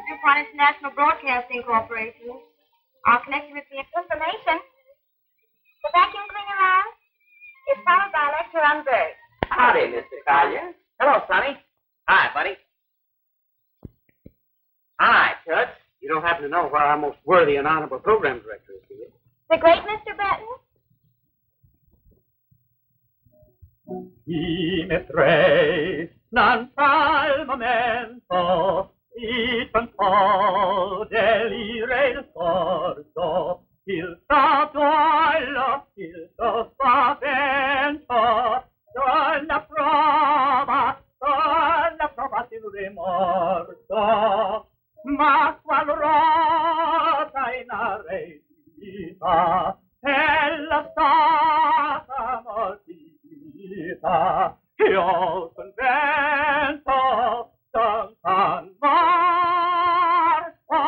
DuPont International Broadcasting Corporation. I'll connect you with the information. The vacuum cleaner on is followed by a lecture on birds. Howdy, Mr. Collier. Hello, Sonny. Hi, buddy. Hi, Toots. You don't happen to know where our most worthy and honorable program director is, do you? The great Mr. Breton? Y me trae al momento y con delire il sordo il duello il spavento donna prova del rimorso ma qual rosa inaredita è la stata mortita io contento san marzo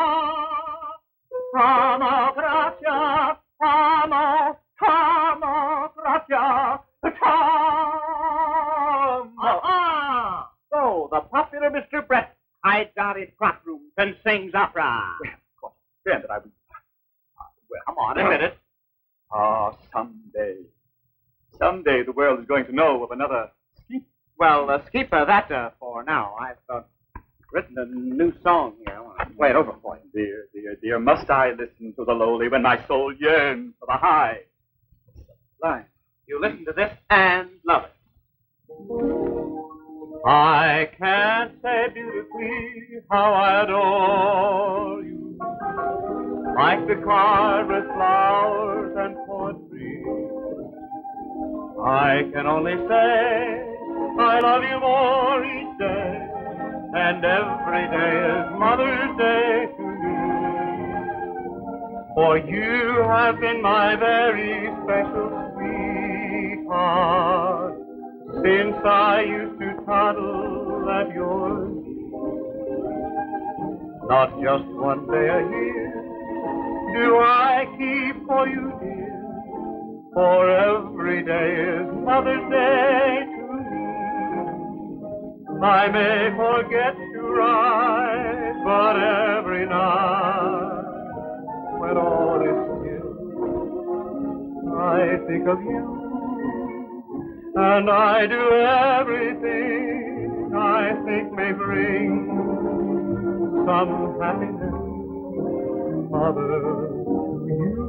amo gracia So, the popular Mr. Brett hides out in front rooms and sings opera. Well, of course, then that I would. Well, Come on, admit it. Someday the world is going to know of another Skeeper. Well, skip that for now. I've written a new song here. I want to play it over for you. Dear, must I listen to the lowly when my soul yearns for the high? Line. You listen to this and love it. I can't say beautifully how I adore you, like the card with flowers and poetry. I can only say I love you more each day, and every day is Mother's Day to me. For you have been my very special sweetheart since I used to toddle at your knee. Not just one day a year do I keep for you, dear, for every day is Mother's Day to me. I may forget to write, but every night when all is still, I think of you. And I do everything I think may bring some happiness, Mother, to you.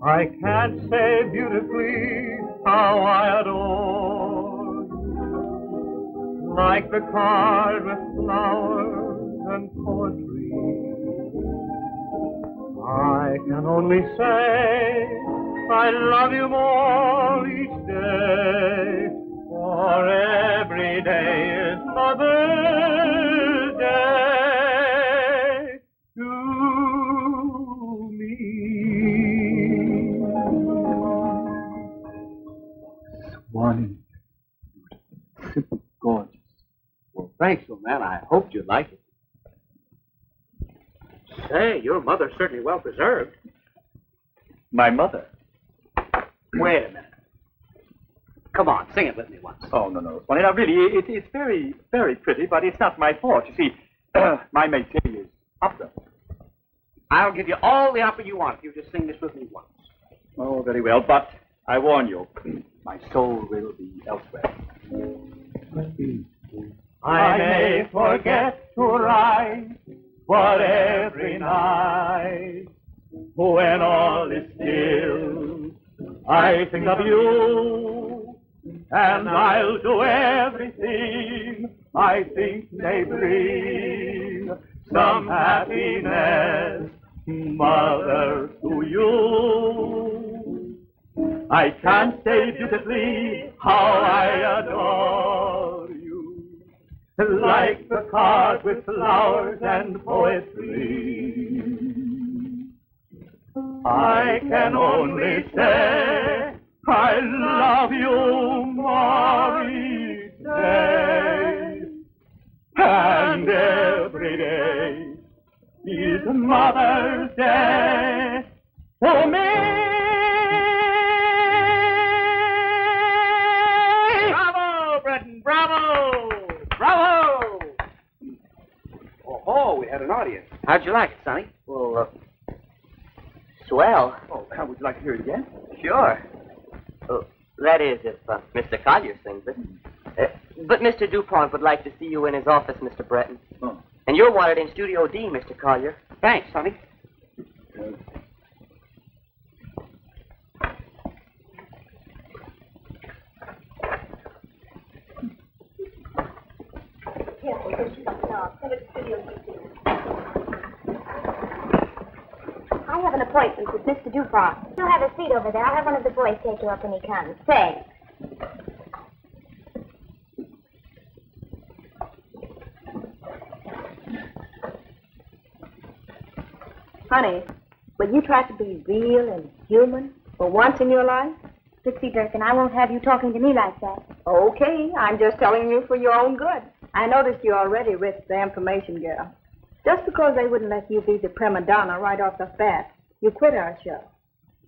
I can't say beautifully how I adore you, like the card with flowers and poetry. I can only say I love you more each day, for every day is Mother's Day to me. Swanee, simple, gorgeous. Well, thanks, old man. I hoped you'd like it. Say, your mother's certainly well preserved. My mother? Wait a minute. Come on, sing it with me once. Oh, no. Swanee, now, really, it's very, very pretty, but it's not my fault. You see, my métier is opera. I'll give you all the opera you want if you just sing this with me once. Oh, very well, but I warn you, my soul will be elsewhere. I may forget to write, but every night, when all is still, I think of you, and I'll do everything I think may bring some happiness, Mother, to you. I can't say beautifully how I adore you, like the card with flowers and poetry. I can only say I love you more each day, and every day is Mother's Day for me. an audience. How'd you like it, Sonny? Well, swell. Oh, how would you like to hear it again? Sure. That is, if Mr. Collier sings it. But Mr. DuPont would like to see you in his office, Mr. Breton. Oh. And you're wanted in Studio D, Mr. Collier. Thanks, Sonny. I have an appointment with Mr. DuPont. You'll have a seat over there. I'll have one of the boys take you up when he comes. Thanks. Honey, will you try to be real and human for once in your life? Dixie Durkin, I won't have you talking to me like that. Okay, I'm just telling you for your own good. I noticed you already risked the information girl. Just because they wouldn't let you be the prima donna right off the bat, you quit our show.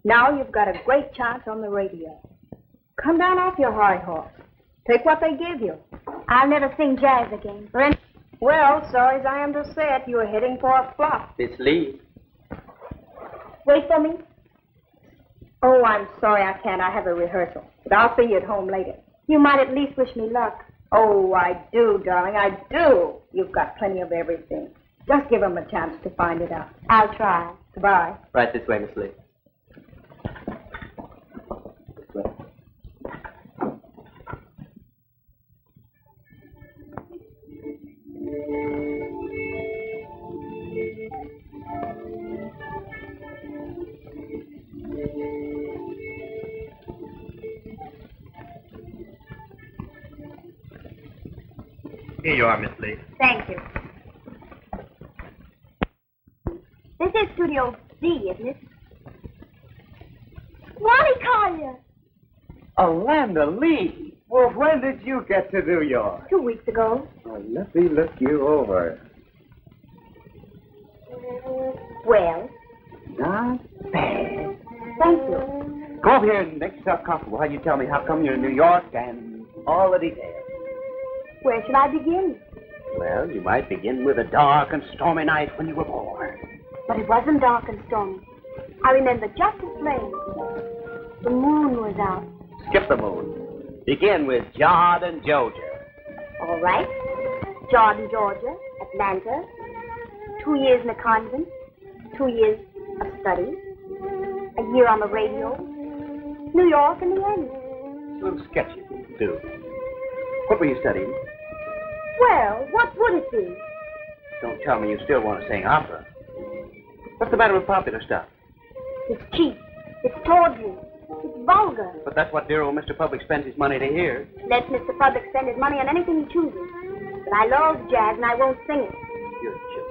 Now you've got a great chance on the radio. Come down off your high horse. Take what they give you. I'll never sing jazz again. Well, sorry as I am to say it, you're heading for a flop. Miss Lee. Wait for me. Oh, I'm sorry I can't. I have a rehearsal. But I'll see you at home later. You might at least wish me luck. Oh, I do, darling, I do. You've got plenty of everything. Just give them a chance to find it out. I'll try. Goodbye. Right this way, Miss Lee. Here you are, Miss Lee. Thank you. This is Studio D, isn't it? Wally Collier! Alanda Lee! Well, when did you get to New York? 2 weeks ago. Well, let me look you over. Well, Not bad. thank you. Go over here and make yourself comfortable while you tell me how come you're in New York and all the details. Where should I begin? Well, you might begin with a dark and stormy night when you were born. But it wasn't dark and stormy. I remember just as plain. The moon was out. Skip the moon. Begin with Jod and Georgia. All right. Jordan, Georgia, Atlanta. 2 years in a convent. 2 years of study. A year on the radio. New York in the end. A little sketchy, too. What were you studying? Well, what would it be? Don't tell me you still want to sing opera. What's the matter with popular stuff? It's cheap. It's tawdry. It's vulgar. But that's what dear old Mr. Public spends his money to hear. Let Mr. Public spend his money on anything he chooses. But I love jazz and I won't sing it. You're joking.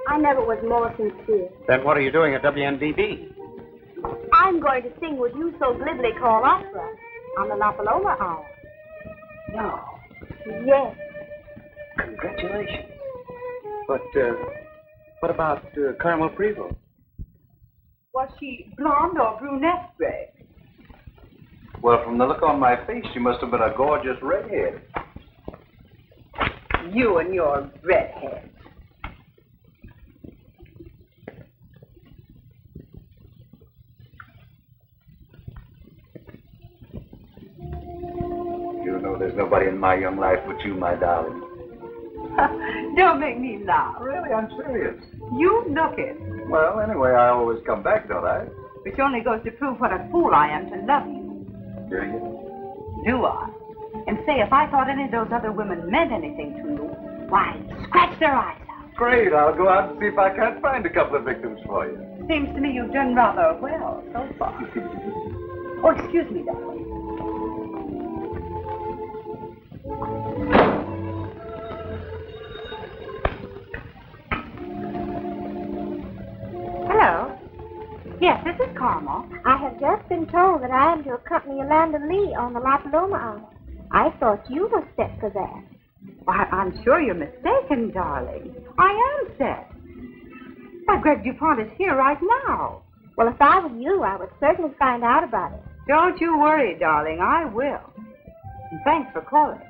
I never was more sincere. Then what are you doing at WNDB? I'm going to sing what you so glibly call opera on the La Paloma Hour. No. Yes. Congratulations. But, what about Carmel Prevost? Was she blonde or brunette, Greg? Well, from the look on my face, she must have been a gorgeous redhead. You and your redhead. You know there's nobody in my young life but you, my darling. Don't make me laugh. Really, I'm serious. You look it. Well, anyway, I always come back, don't I? Which only goes to prove what a fool I am to love you. Do you? Do I? And say, if I thought any of those other women meant anything to you, why, scratch their eyes out. Great, I'll go out and see if I can't find a couple of victims for you. Seems to me you've done rather well so far. Oh, excuse me, darling. Hello. Yes, this is Carmel. I have just been told that I am to accompany Yolanda Lee on the La Paloma Hour. I thought you were set for that. Why, I'm sure you're mistaken, darling. I am set. Why, Greg DuPont is here right now. Well, if I were you, I would certainly find out about it. Don't you worry, darling. I will. And thanks for calling.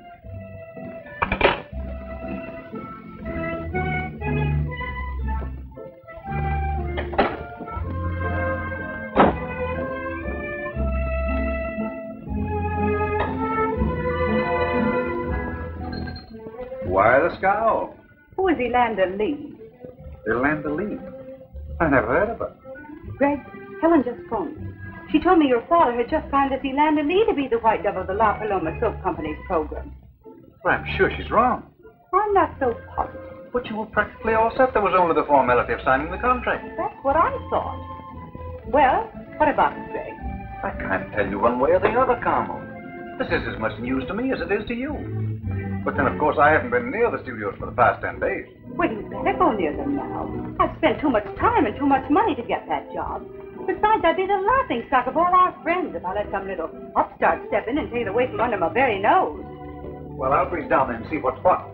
quite a scowl. Who is Elanda Lee? Yolanda Lee. I never heard of her. Greg, Helen just phoned me. She told me your father had just signed this Elanda Lee to be the white dove of the La Paloma Soap Company's program. Well, I'm sure she's wrong. I'm not so positive. But you were practically all set. There was only the formality of signing the contract. That's what I thought. Well, what about it, Greg? I can't tell you one way or the other, Carmel. This is as much news to me as it is to you. But then, of course, I haven't been near the studios for the past 10 days. Well, you'd better go near them now. I've spent too much time and too much money to get that job. Besides, I'd be the laughing stock of all our friends if I let some little upstart step in and take it away from under my very nose. Well, I'll breeze down there and see what's what.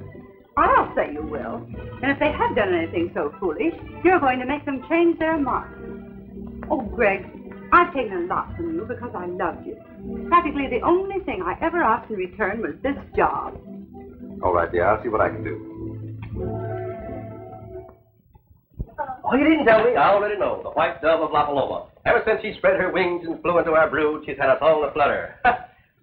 I'll say you will. And if they have done anything so foolish, you're going to make them change their mind. Oh, Greg, I've taken a lot from you because I loved you. Practically the only thing I ever asked in return was this job. All right, dear. I'll see what I can do. Oh, you didn't tell me. I already know. The white dove of La Paloma. Ever since she spread her wings and flew into our brood, she's had us all in a flutter.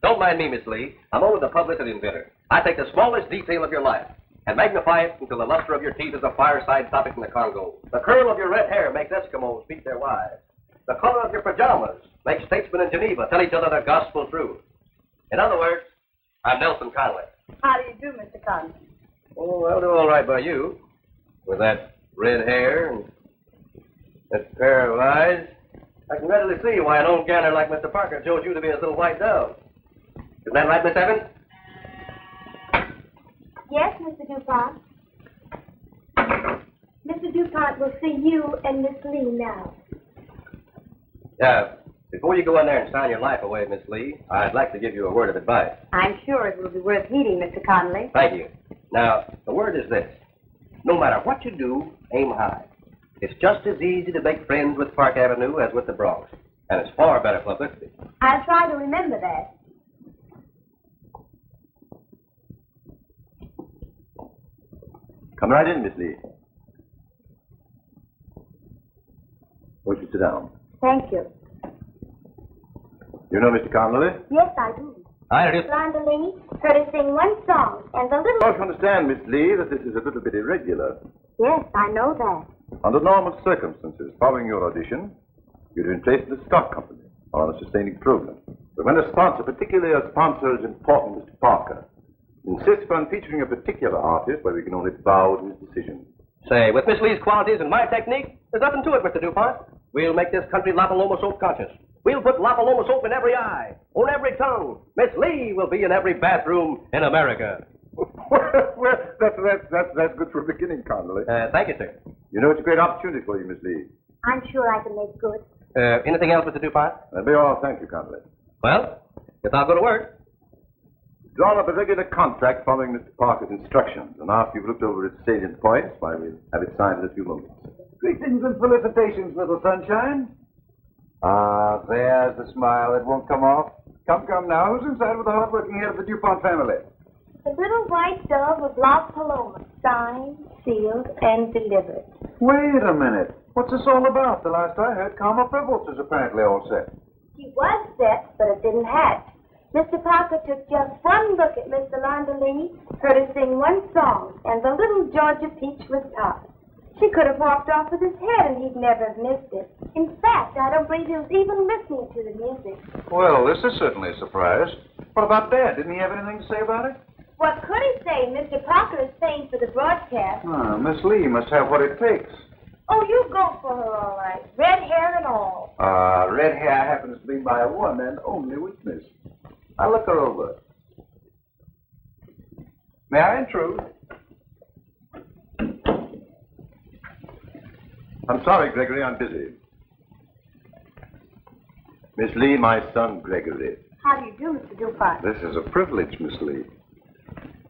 Don't mind me, Miss Lee. I'm only the publicity inventor. I take the smallest detail of your life and magnify it until the luster of your teeth is a fireside topic in the Congo. The curl of your red hair makes Eskimos beat their wives. The color of your pajamas makes statesmen in Geneva tell each other the gospel truth. In other words, I'm Nelson Conley. How do you do, Mr. Conley? Oh, I'll do all right by you. With that red hair and that pair of eyes, I can readily see why an old gander like Mr. Parker chose you to be his little white dove. Isn't that right, Miss Evans? Yes, Mr. DuPont. Mr. DuPont will see you and Miss Lee now. Before you go in there and sign your life away, Miss Lee, I'd like to give you a word of advice. I'm sure it will be worth heeding, Mr. Conley. Thank you. Now, the word is this. No matter what you do, aim high. It's just as easy to make friends with Park Avenue as with the Bronx. And it's far better publicity. I'll try to remember that. Come right in, Miss Lee. Won't you sit down? Thank you. You know Mr. Conley? Yes, I do. I introduce... Yolanda Lee heard her sing one song, and the little... You understand, Miss Lee, that this is a little bit irregular. Yes, I know that. Under normal circumstances, following your audition, you'd been placed in the stock company on a sustaining program. But when a sponsor, particularly a sponsor as important as Mr. Parker, insists upon featuring a particular artist, well, we can only bow to his decision. Say, with Miss Lee's qualities and my technique, there's nothing to it, Mr. DuPont. We'll make this country La Paloma soap conscious. We'll put La Paloma soap in every eye, on every tongue. Miss Lee will be in every bathroom in America. well, that's good for a beginning, Conley. Thank you, sir. You know, it's a great opportunity for you, Miss Lee. I'm sure I can make good. Anything else, Mr. DuPont? That'll be all. Thank you, Conley. Well, guess I'll go to work. Drawn up a regular contract following Mr. Parker's instructions, and after you've looked over its salient points, why, we'll have it signed in a few moments. Greetings and felicitations, little sunshine. Ah, there's the smile that won't come off. Come now. Who's inside with the hard-working head of the DuPont family? The little white dove of La Paloma, signed, sealed, and delivered. Wait a minute. What's this all about? The last I heard, Carmel Frivels is apparently all set. She was set, but it didn't hatch. Mr. Parker took just one look at Miss Yolanda Lee, heard her sing one song, and the little Georgia peach was topped. She could have walked off with his head, and he'd never have missed it. In fact, I don't believe he was even listening to the music. Well, this is certainly a surprise. What about Dad? Didn't he have anything to say about it? What could he say? Mr. Parker is paying for the broadcast. Miss Lee must have what it takes. Oh, you go for her, all right. Red hair and all. Red hair happens to be my one and only weakness. I'll look her over. May I intrude? I'm sorry, Gregory, I'm busy. Miss Lee, my son, Gregory. How do you do, Mr. DuPont? This is a privilege, Miss Lee.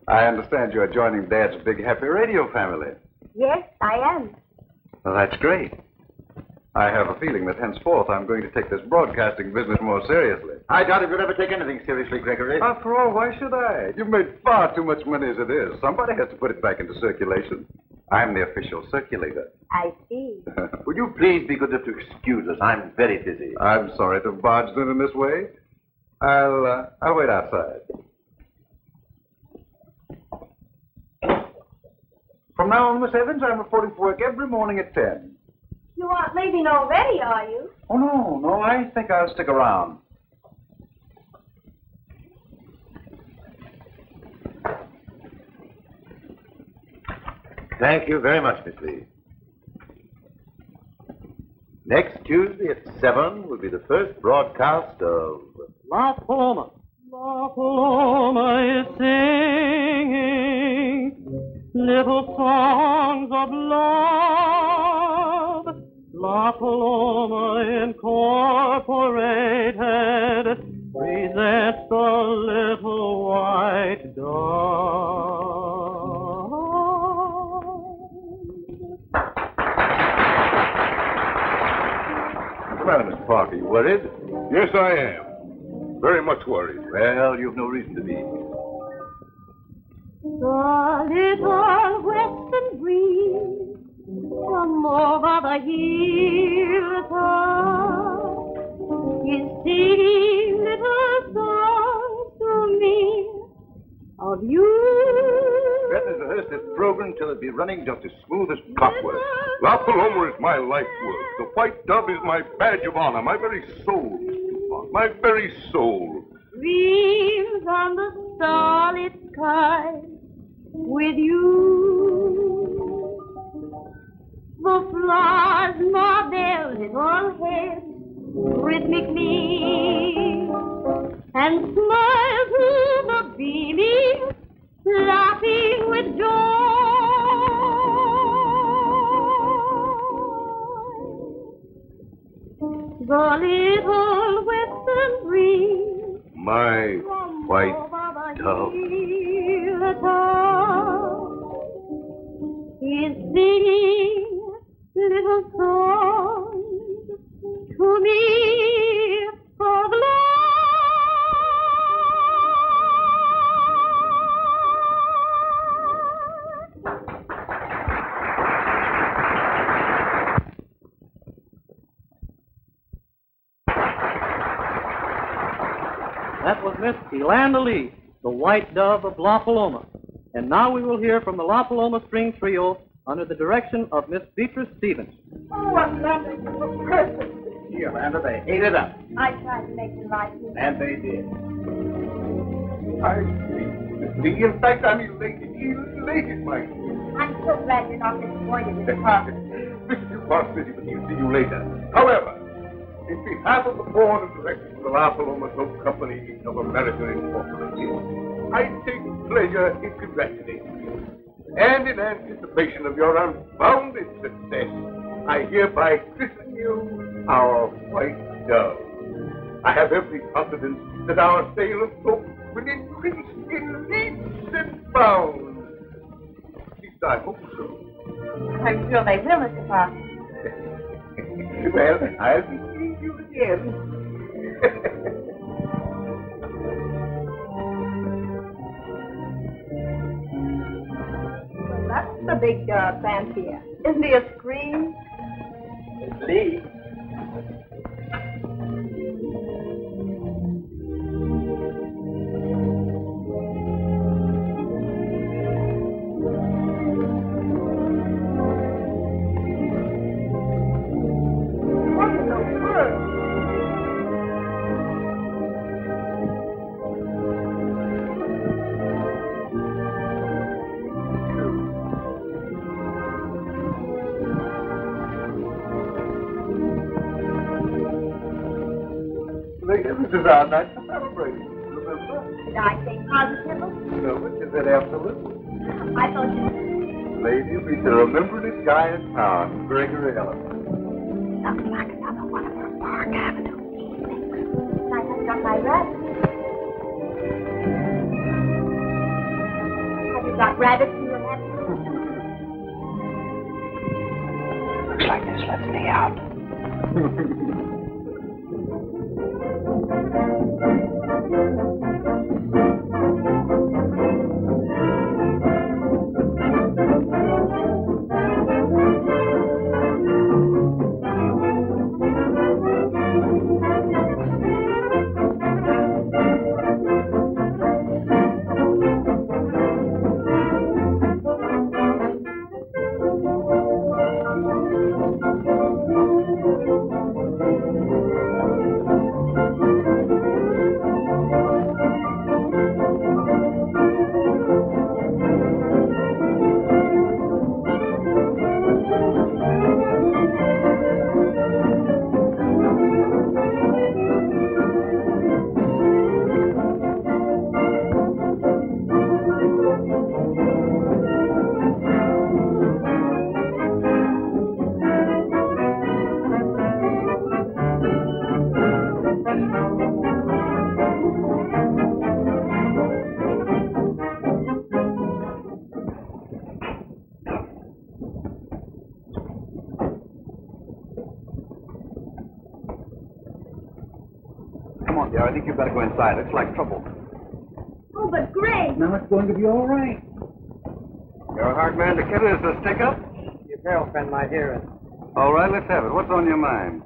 I understand you're joining Dad's big happy radio family. Yes, I am. Well, that's great. I have a feeling that henceforth I'm going to take this broadcasting business more seriously. I doubt if you'll ever take anything seriously, Gregory. After all, why should I? You've made far too much money as it is. Somebody has to put it back into circulation. I'm the official circulator. I see. Would you please be good enough to excuse us? I'm very busy. I'm sorry to have barged in this way. I'll wait outside. From now on, Miss Evans, I'm reporting for work every morning at 10. You aren't leaving already, are you? Oh, no, I think I'll stick around. Thank you very much, Miss Lee. Next Tuesday at 7 will be the first broadcast of La Paloma. La Paloma is singing little songs of love. La Paloma Incorporated presents the little white dove. What's the matter, Mr. Parker? You worried? Yes, I am. Very much worried. Well, you've no reason to be. The little western breeze from over the hilltop is singing little songs to me of you. Threatens to rehearse this program till it be running just as smooth as clockwork. La Paloma is my life work. The white dove is my badge of honor, my very soul, Mr. DuPont, my very soul. Dreams on the starlit sky with you. The flowers nod their little heads rhythmically and smile to the beaming, laughing with joy. The little western breeze My white dove. Is singing little songs to me of love. That was Miss Yolanda Lee, the white dove of La Paloma. And now we will hear from the La Paloma String Trio under the direction of Miss Beatrice Stevens. Oh, Atlanta, you were perfect. Gee, Amanda, they ate it up. I tried to make them like you. And they did. I see, Miss Lee. In fact, I'm elated, my dear. I'm so glad you're not disappointed, Mr. Parker. Mr. DuPont says he will see you later. However, in behalf of the board of directors of the La Paloma Soap Company of America Incorporated, I take pleasure in congratulating you. And in anticipation of your unbounded success, I hereby christen you our white dove. I have every confidence that our sale of soap will increase in leaps and bounds. At least I hope so. I'm sure they will, Mr. Parker. Well, I'll be seeing you again. That's the big fancier. Isn't he a scream? Miss Lee. What in the world? This is our night for celebrating. Remember? Did I say positively? No, but you said absolutely. I thought you Lady, we the rememberedest guy in town, Gregory Ellis. sounds like another one of our Park Avenue evenings. I got my rabbit. Have you got rabbits in your hat? Looks like this lets me out. I think you'd better go inside. It's like trouble. Oh, but Greg. Now it's going to be all right. You're a hard man to kill. Is the stick up? Your girlfriend might hear it. All right, let's have it. What's on your mind?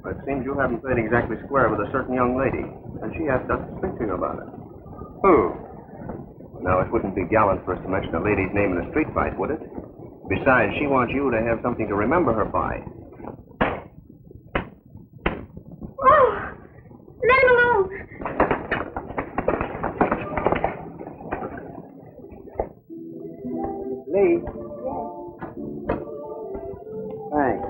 It seems you haven't played exactly square with a certain young lady, and she asked us to speak to you about it. Who? Now, it wouldn't be gallant for us to mention a lady's name in a street fight, would it? Besides, she wants you to have something to remember her by. Oh, let him alone. Lee? Thanks.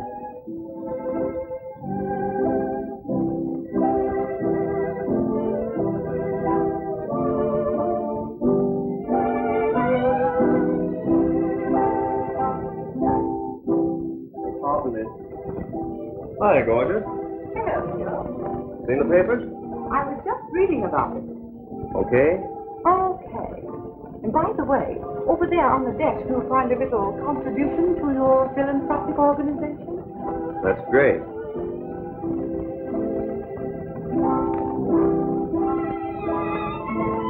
Hi, gorgeous. Hello. Seen the papers? I was just reading about it. Okay. Okay. And by the way, over there on the desk, you'll find a little contribution to your philanthropic organization. That's great.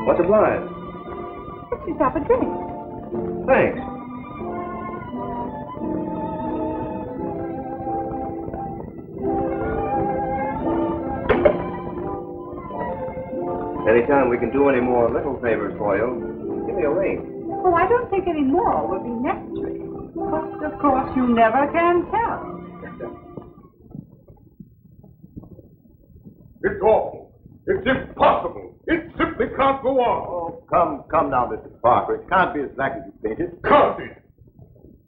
What's obliged? Get yourself a drink. Thanks. Anytime we can do any more little favors for you, give me a ring. Oh, I don't think any more will be necessary. But, of course, you never can tell. It's awful. It's impossible. It simply can't go on. Oh, come now, Mr. Parker. It can't be as black as you painted. Can't it?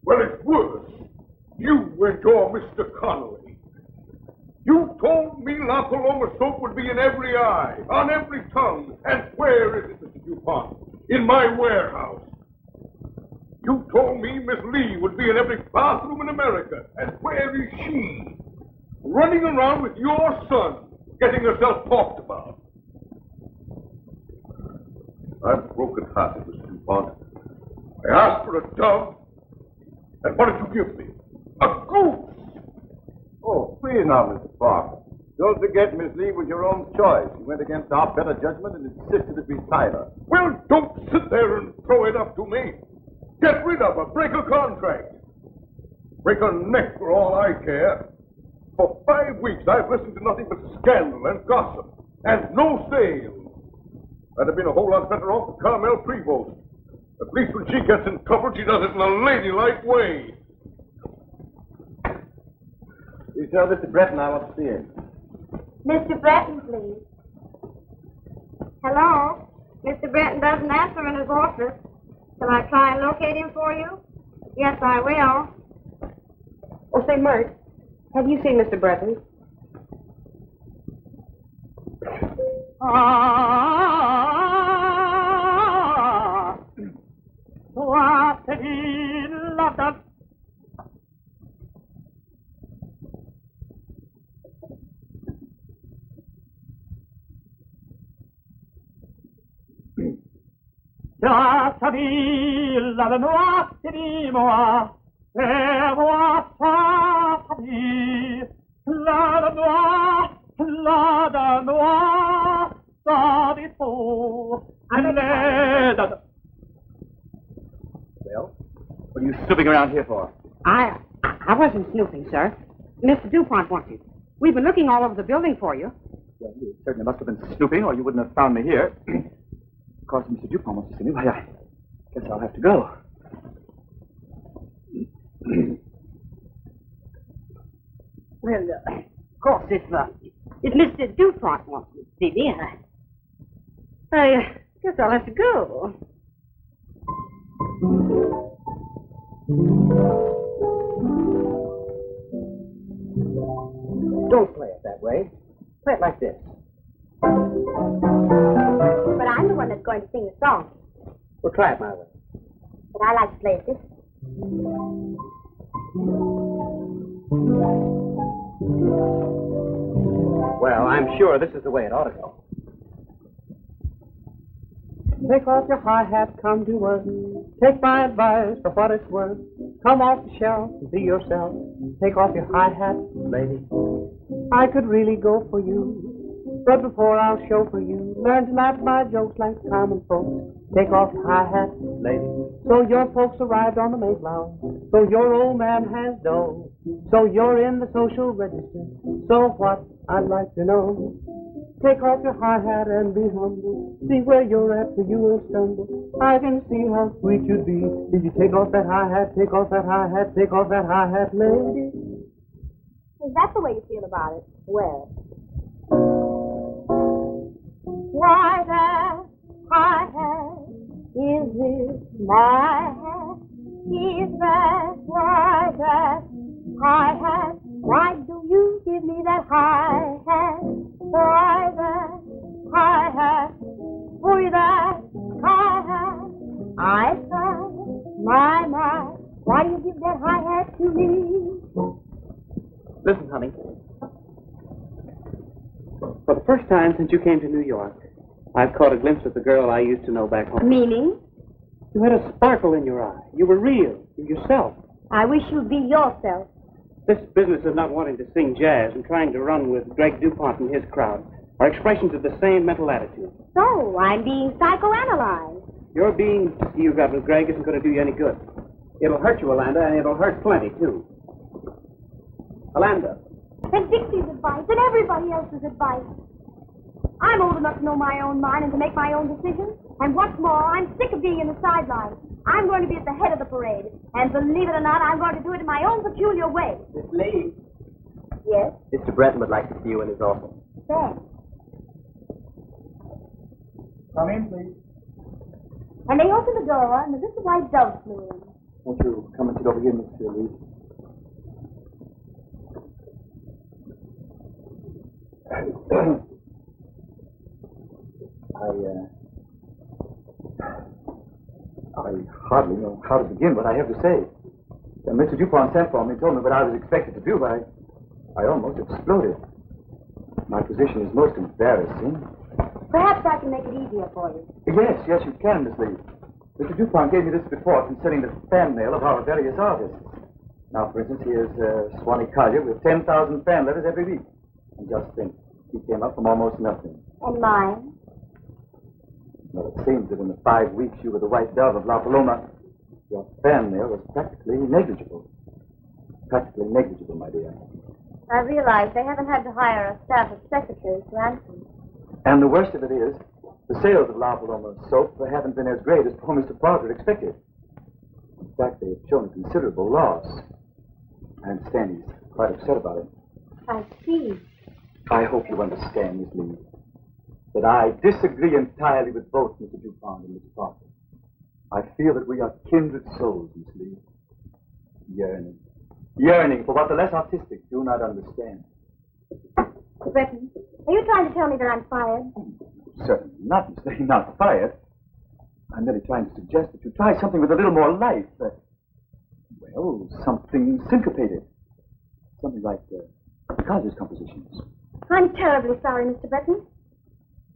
Well, it's worse. You and your Mr. Connolly. You told me La Paloma soap would be in every eye, on every tongue. And where is it, Mr. DuPont? In my warehouse. You told me Miss Lee would be in every bathroom in America. And where is she? Running around with your son, getting herself talked about. I'm broken-hearted, Mr. DuPont. I asked for a dove, and what did you give me? A goose! Oh, please now, Mr. Parker. Don't forget Miss Lee was your own choice. You went against our better judgment and insisted that we tie her. Well, don't sit there and throw it up to me. Get rid of her. Break her contract. Break her neck for all I care. For 5 weeks, I've listened to nothing but scandal and gossip. And no sales. I'd have been a whole lot better off with Carmel Prevost. At least when she gets in trouble, she does it in a ladylike way. You tell Mr. Breton I want to see him. Mr. Breton, please. Hello? Mr. Breton doesn't answer in his office. Shall I try and locate him for you? Yes, I will. Oh, say, Mert, have you seen Mr. Breton? Well, what are you snooping around here for? I wasn't snooping, sir. Mr. DuPont wants you. We've been looking all over the building for you. Well, you certainly must have been snooping, or you wouldn't have found me here. Of course, Mr. DuPont wants to see me. Why, I guess I'll have to go. Well, of course, if Mr. DuPont wants to see me, I guess I'll have to go. Don't play it that way. Play it like this. But I'm the one that's going to sing the song. Well, try it my way. But I like to play it this way. Well, I'm sure this is the way it ought to go. Take off your high hat, come to work. Take my advice for what it's worth. Come off the shelf and be yourself. Take off your high hat, lady. I could really go for you. But before I'll show for you, learn to laugh my jokes like common folks. Take off your high hat, lady. So your folks arrived on the Mayflower. So your old man has dough. So you're in the social register. So what I'd like to know. Take off your high hat and be humble. See where you're at so you will stumble. I can see how sweet you'd be if you take off that high hat, take off that high hat, take off that high hat, lady. Is that the way you feel about it? Well. Why that high hat? Is this my hat? Is that why that high hat? Why do you give me that high hat? Why that high hat? For that high hat? I thought, my, why do you give that high hat to me? Listen, honey. For the first time since you came to New York, I've caught a glimpse of the girl I used to know back home. Meaning? You had a sparkle in your eye. You were real. You yourself. I wish you'd be yourself. This business of not wanting to sing jazz and trying to run with Greg DuPont and his crowd are expressions of the same mental attitude. So, I'm being psychoanalyzed. Your being eavesdropped with Greg isn't going to do you any good. It'll hurt you, Alanda, and it'll hurt plenty, too. Alanda. And Dixie's advice and everybody else's advice. I'm old enough to know my own mind and to make my own decisions. And what's more, I'm sick of being in the sidelines. I'm going to be at the head of the parade. And believe it or not, I'm going to do it in my own peculiar way. Miss Lee. Yes? Mr. Breton would like to see you in his office. Thanks. Come in, please. And they opened the door, and the little white dove flew in. Won't you come and sit over here, Mr. Lee? I hardly know how to begin what I have to say. When Mr. DuPont sent for me and told me what I was expected to do, I almost exploded. My position is most embarrassing. Perhaps I can make it easier for you. Yes, you can, Miss Lee. Mr. DuPont gave me this report concerning the fan mail of our various artists. Now, for instance, here's Swanee Collier with 10,000 fan letters every week. And just think, he came up from almost nothing. And mine? Well, it seems that in the 5 weeks you were the white dove of La Paloma, your fan mail was practically negligible. Practically negligible, my dear. I realize they haven't had to hire a staff of secretaries to answer me. And the worst of it is, the sales of La Paloma soap haven't been as great as poor Mr. Parker expected. In fact, they have shown a considerable loss. I understand he's quite upset about it. I see. I hope you understand, Miss Lee, that I disagree entirely with both Mr. DuPont and Mr. Parker. I feel that we are kindred souls, Miss Lee. Yearning for what the less artistic do not understand. Mr. Breton, are you trying to tell me that I'm fired? Certainly not, Miss Lee, not fired. I'm merely trying to suggest that you try something with a little more life. Something syncopated. Something like Collier's compositions. I'm terribly sorry, Mr. Breton.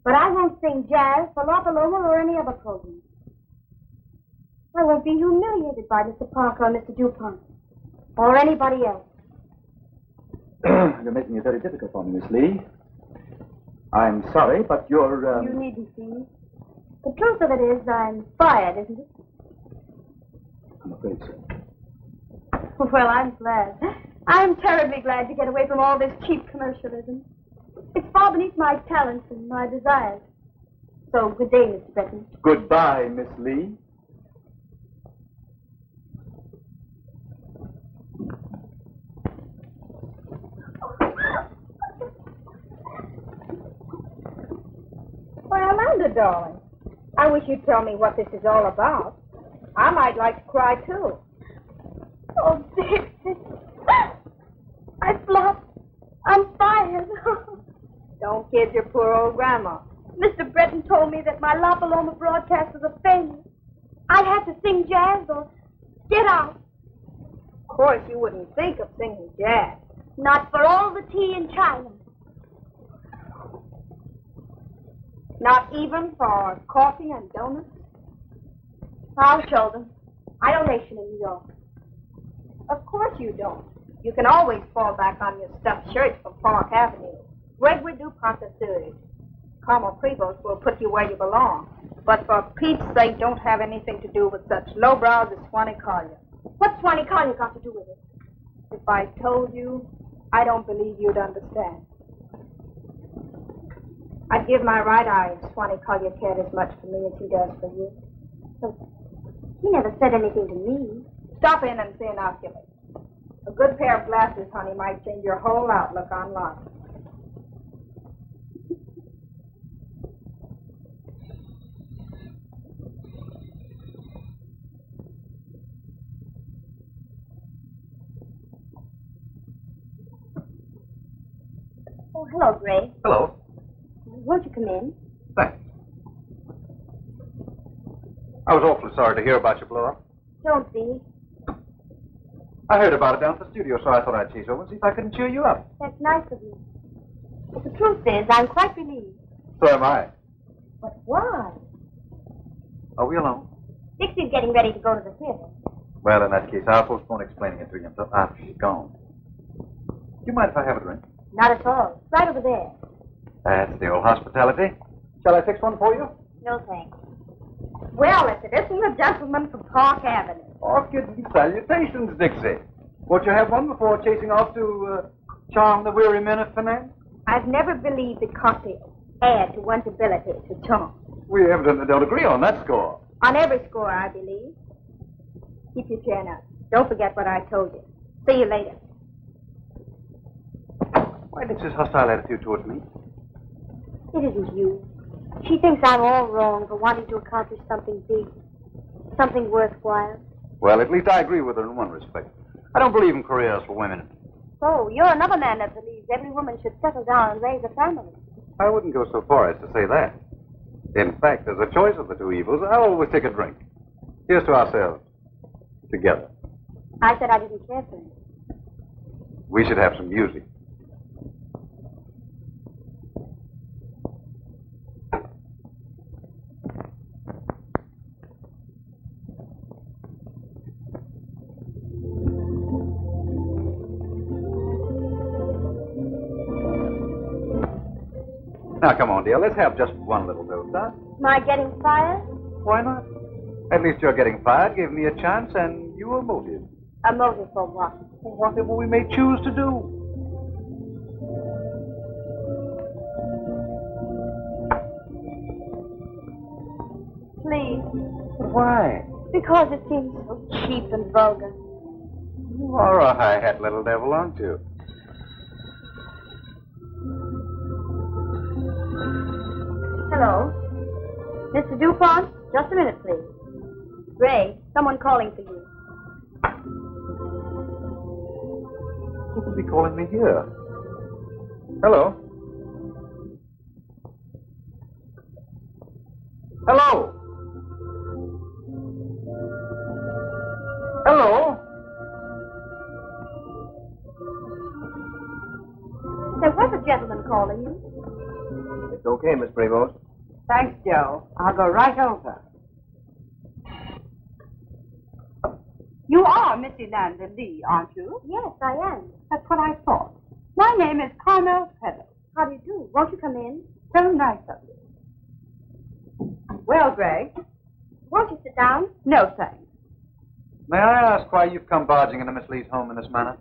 But I won't sing jazz for La Paloma or any other program. I won't be humiliated by Mr. Parker or Mr. DuPont. Or anybody else. You're making it very difficult for me, Miss Lee. I'm sorry, but you're, You needn't be. The truth of it is, I'm fired, isn't it? I'm afraid so. Well, I'm glad. I'm terribly glad to get away from all this cheap commercialism. It's far beneath my talents and my desires. So, good day, Mr. Breton. Goodbye, Miss Lee. Why, Amanda, darling, I wish you'd tell me what this is all about. I might like to cry, too. Oh, Dixie. I flopped. I'm fired. Don't kid your poor old grandma. Mr. Breton told me that my La Paloma broadcast was a failure. I'd have to sing jazz or get out. Of course, you wouldn't think of singing jazz. Not for all the tea in China. Not even for coffee and donuts? I'll show them. I don't nation in New York. Of course you don't. You can always fall back on your stuffed shirts from Park Avenue. Gregory DuPont III. Carmel Prevost will put you where you belong. But for Pete's sake, don't have anything to do with such lowbrows as Swanee Collier. What's Swanee Collier got to do with it? If I told you, I don't believe you'd understand. I'd give my right eye if Swanee Collier cared as much for me as he does for you. But he never said anything to me. Stop in and see an oculist. A good pair of glasses, honey, might change your whole outlook on life. Oh, hello, Gray. Hello. Won't you come in? Thanks. I was awfully sorry to hear about your blow-up. Don't be. I heard about it down at the studio, so I thought I'd chase over and see if I couldn't cheer you up. That's nice of you. But the truth is, I'm quite relieved. So am I. But why? Are we alone? Dixie's getting ready to go to the theater. Well, in that case, I'll postpone explaining it to you until after she's gone. Do you mind if I have a drink? Not at all. Right over there. That's the old hospitality. Shall I fix one for you? No, thanks. Well, if it isn't the gentleman from Park Avenue. Orchids and salutations, Dixie. Won't you have one before chasing off to charm the weary men of finance? I've never believed that cocktails add to one's ability to charm. We evidently don't agree on that score. On every score, I believe. Keep your chin up. Don't forget what I told you. See you later. Why Dixie's hostile attitude towards me? It isn't you. She thinks I'm all wrong for wanting to accomplish something big, something worthwhile. Well, at least I agree with her in one respect. I don't believe in careers for women. Oh, you're another man that believes every woman should settle down and raise a family. I wouldn't go so far as to say that. In fact, as a choice of the two evils, I'll always take a drink. Here's to ourselves. Together. I said I didn't care for him. We should have some music. Now, come on, dear. Let's have just one little dose, huh? Am I getting fired? Why not? At least you're getting fired. Give me a chance, and you a motive. A motive for what? For whatever we may choose to do. Please. Why? Because it seems so cheap and vulgar. You are a high-hat little devil, aren't you? Hello? Mr. DuPont? Just a minute, please. Gray, someone calling for you. Who could be calling me here? Hello? Hello? Hello? There was a gentleman calling you. It's okay, Miss Prevost. Thanks, Joe. I'll go right over. You are Missy Lander Lee, aren't you? Yes, I am. That's what I thought. My name is Carmel Prevost. How do you do? Won't you come in? So nice of you. Well, Greg? Won't you sit down? No, thanks. May I ask why you've come barging into Miss Lee's home in this manner?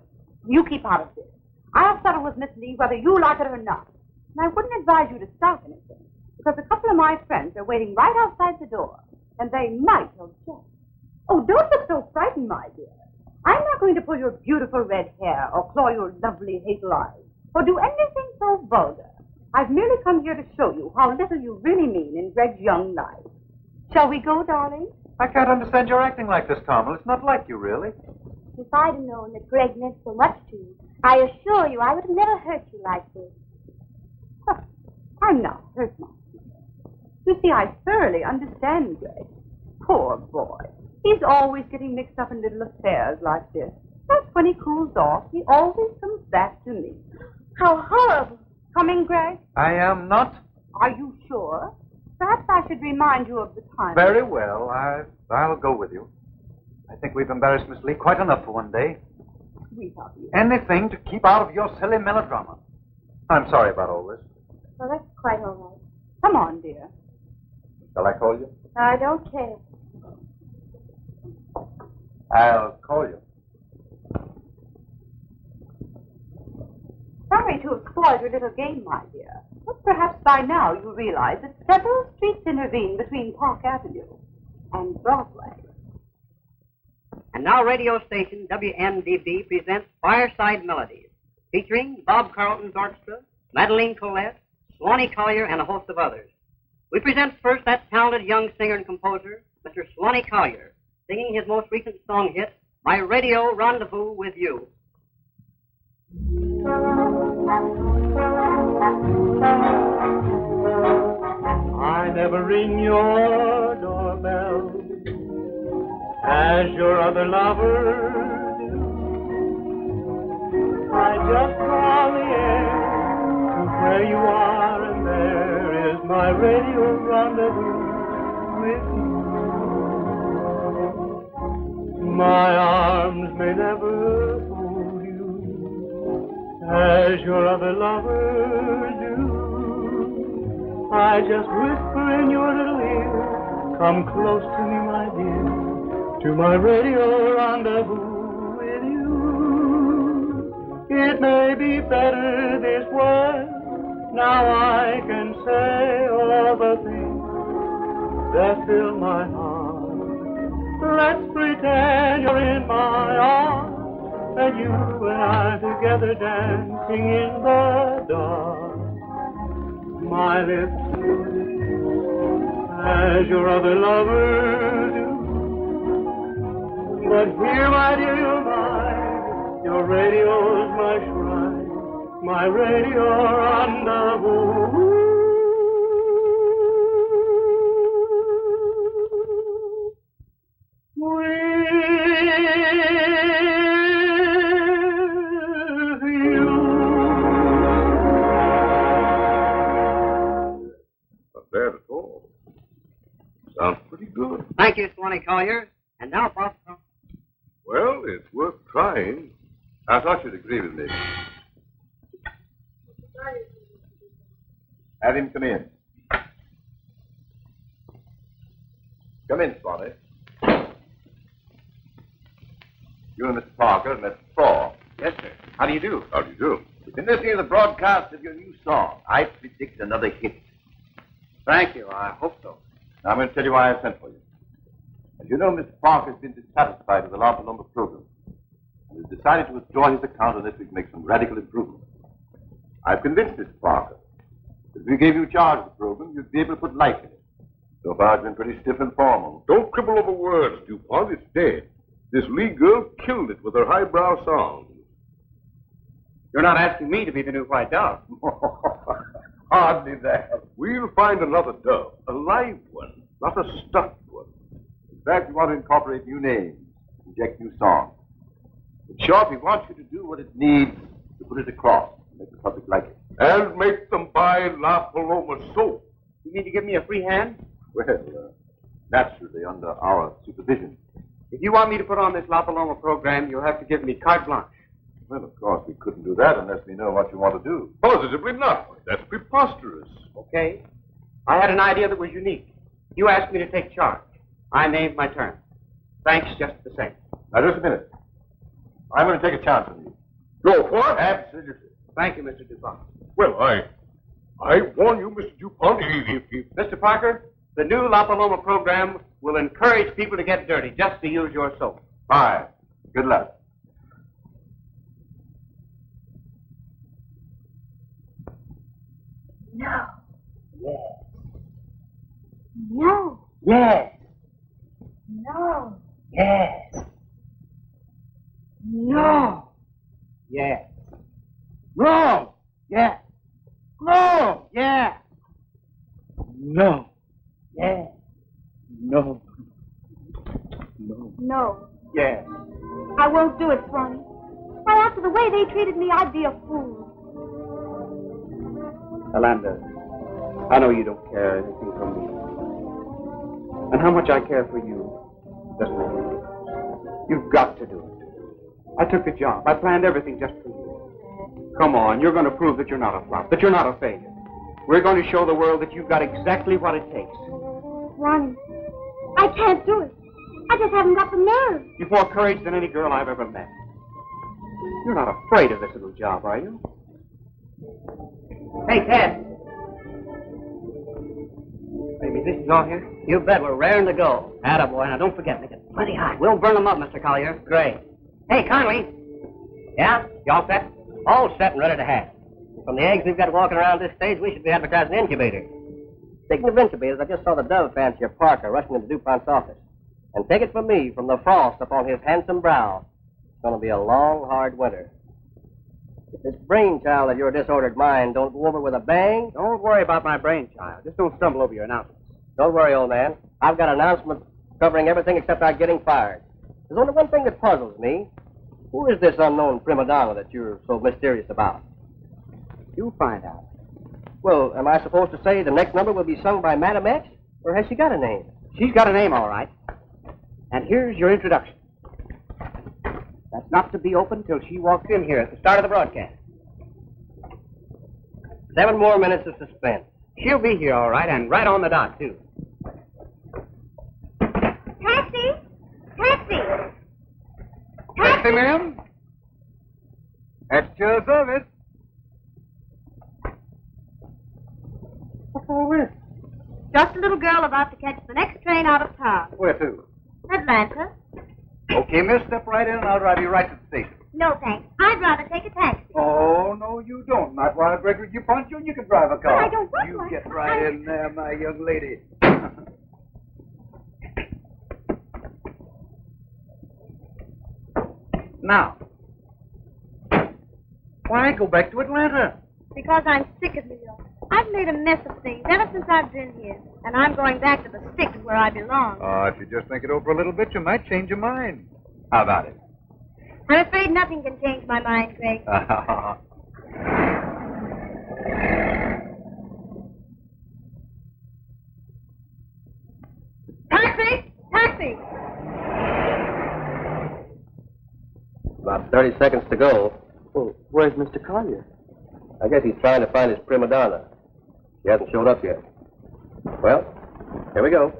You keep out of this. I'll settle with Miss Lee whether you like it or not. And I wouldn't advise you to start anything, because a couple of my friends are waiting right outside the door, and they might object. Oh, don't look so frightened, my dear. I'm not going to pull your beautiful red hair or claw your lovely hazel eyes or do anything so vulgar. I've merely come here to show you how little you really mean in Greg's young life. Shall we go, darling? I can't understand your acting like this, Carmel. It's not like you, really. If I'd have known that Greg meant so much to you, I assure you I would have never hurt you like this. Huh. I'm not hurt, my dear. You see, I thoroughly understand Greg. Poor boy. He's always getting mixed up in little affairs like this. But when he cools off, he always comes back to me. How horrible. Coming, Greg? I am not. Are you sure? Perhaps I should remind you of the time. Very well. I'll go with you. I think we've embarrassed Miss Lee quite enough for one day. Sweet of you. Anything to keep out of your silly melodrama. I'm sorry about all this. Well, that's quite all right. Come on, dear. Shall I call you? I don't care. I'll call you. Sorry to have spoiled your little game, my dear. But perhaps by now you realize that several streets intervene between Park Avenue and Broadway. And now radio station WNDB presents Fireside Melodies, featuring Bob Carlton's orchestra, Madeline Collette, Swanee Collier, and a host of others. We present first that talented young singer and composer, Mr. Swanee Collier, singing his most recent song hit, My Radio Rendezvous with You. I never ring your doorbell as your other lovers do. I just call the air to where you are, and there is my radio rendezvous with you. My arms may never hold you as your other lovers do. I just whisper in your little ear, come close to me, my dear, to my radio rendezvous with you. It may be better this way, now I can say all the things that fill my heart. Let's pretend you're in my arms, and you and I together dancing in the dark. My lips as your other lovers do. But here, my dear, you're mine. Your radio's my shrine, my radio rendezvous. Bad at all. Sounds pretty good. Thank you, Swanee Collier. And now, Bob Carlton. Well, it's worth trying. I thought you'd agree with me. Have him come in. Come in, Swanee. You and Mr. Parker have met before. Yes, sir. How do you do? How do you do? We've been listening to the broadcast of your new song. I predict another hit. Thank you. I hope so. Now, I'm going to tell you why I sent for you. As you know, Mr. Parker has been dissatisfied with the La Paloma program and has decided to withdraw his account unless we can make some radical improvements. I've convinced Mr. Parker that if we gave you charge of the program, you'd be able to put life in it. So far, it's been pretty stiff and formal. Don't quibble over words, DuPont. It's dead. This Lee girl killed it with her highbrow songs. You're not asking me to be the new White Dove. Hardly that. We'll find another dove, a live one, not a stuffed one. In fact, we want to incorporate new names, inject new songs. In short, we want you to do what it needs to put it across, and make the public like it. And make them buy La Paloma soap. You mean to give me a free hand? Well, naturally, under our supervision. If you want me to put on this La Paloma program, you'll have to give me carte blanche. Well, of course, we couldn't do that unless we know what you want to do. Positively not. That's preposterous. Okay. I had an idea that was unique. You asked me to take charge. I named my terms. Thanks just the same. Now, just a minute. I'm going to take a chance on you. Go what? Absolutely. Thank you, Mr. DuPont. Well, I warn you, Mr. DuPont, if... Mr. Parker, the new La Paloma program will encourage people to get dirty just to use your soap. Fine. Good luck. No. Yes. No. Yes. No. Yes. No. Yes. No. Yes. No. Yeah. No. Yes. No. No. No. Yes. I won't do it, Swanee. Why, after the way they treated me, I'd be a fool. Alanda, I know you don't care anything from me. And how much I care for you doesn't make any difference. You've got to do it. I took the job. I planned everything just for you. Come on, you're going to prove that you're not a flop, that you're not a failure. We're going to show the world that you've got exactly what it takes. Ronnie, I can't do it. I just haven't got the nerve. You've more courage than any girl I've ever met. You're not afraid of this little job, are you? Hey, Ted. Maybe this is all here? You bet. We're raring to go. Attaboy. Now, don't forget, make it plenty hot. We'll burn them up, Mr. Collier. Great. Hey, Conley. Yeah? You all set? All set and ready to hatch. From the eggs we've got walking around this stage, we should be advertising incubators. Speaking of incubators, I just saw the dove fancier Parker rushing into DuPont's office. And take it from me, from the frost upon his handsome brow, it's going to be a long, hard winter. If this brainchild of your disordered mind don't go over with a bang... Don't worry about my brainchild. Just don't stumble over your announcements. Don't worry, old man. I've got announcements covering everything except our getting fired. There's only one thing that puzzles me. Who is this unknown prima donna that you're so mysterious about? You'll find out. Well, am I supposed to say the next number will be sung by Madam X? Or has she got a name? She's got a name, all right. And here's your introduction. That's not to be opened till she walks in here at the start of the broadcast. 7 more minutes of suspense. She'll be here, all right, and right on the dot, too. Taxi! Taxi! Taxi, ma'am. At your service. What's all this? Just a little girl about to catch the next train out of town. Where to? Atlanta. Okay, miss, step right in and I'll drive you right to the station. No, thanks. I'd rather take a taxi. Oh, no, you don't. Not while Gregory DuPont Jr. can drive a car. But I don't want You one. get right in there, my young lady. Now, why go back to Atlanta? Because I'm sick of New York. I've made a mess of things ever since I've been here. And I'm going back to the sticks where I belong. Oh, if you just think it over a little bit, you might change your mind. How about it? I'm afraid nothing can change my mind, Greg. Taxi! Taxi! About 30 seconds to go. Well, where's Mr. Collier? I guess he's trying to find his prima donna. She hasn't showed up yet. Well, here we go.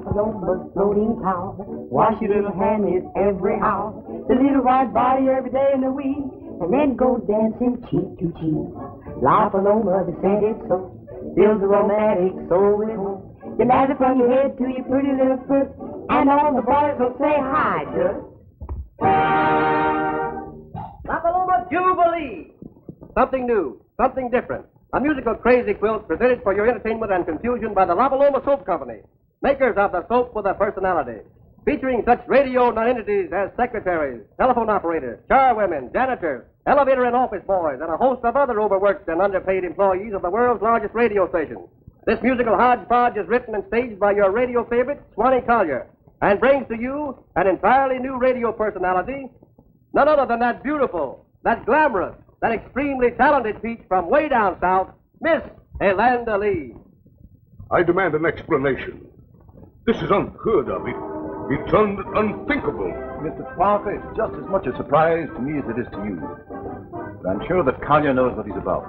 Paloma's floating town. Wash your little hand in every hour. The little white body every day in the week. And then go dancing cheek to cheek. La Paloma, the scented soul, fills the romantic soul with hope. You lather from your head to your pretty little foot, and all the boys will say hi, just. La Paloma Jubilee! Something new, something different. A musical crazy quilt presented for your entertainment and confusion by the La Paloma Soap Company, makers of the soap with a personality. Featuring such radio non-entities as secretaries, telephone operators, charwomen, janitors, elevator and office boys, and a host of other overworked and underpaid employees of the world's largest radio station. This musical hodgepodge is written and staged by your radio favorite, Swanee Collier, and brings to you an entirely new radio personality, none other than that beautiful, that glamorous, that extremely talented peach from way down south, Miss Elanda Lee. I demand an explanation. This is unheard of. It's unthinkable. Mr. Parker, it's just as much a surprise to me as it is to you. But I'm sure that Collier knows what he's about.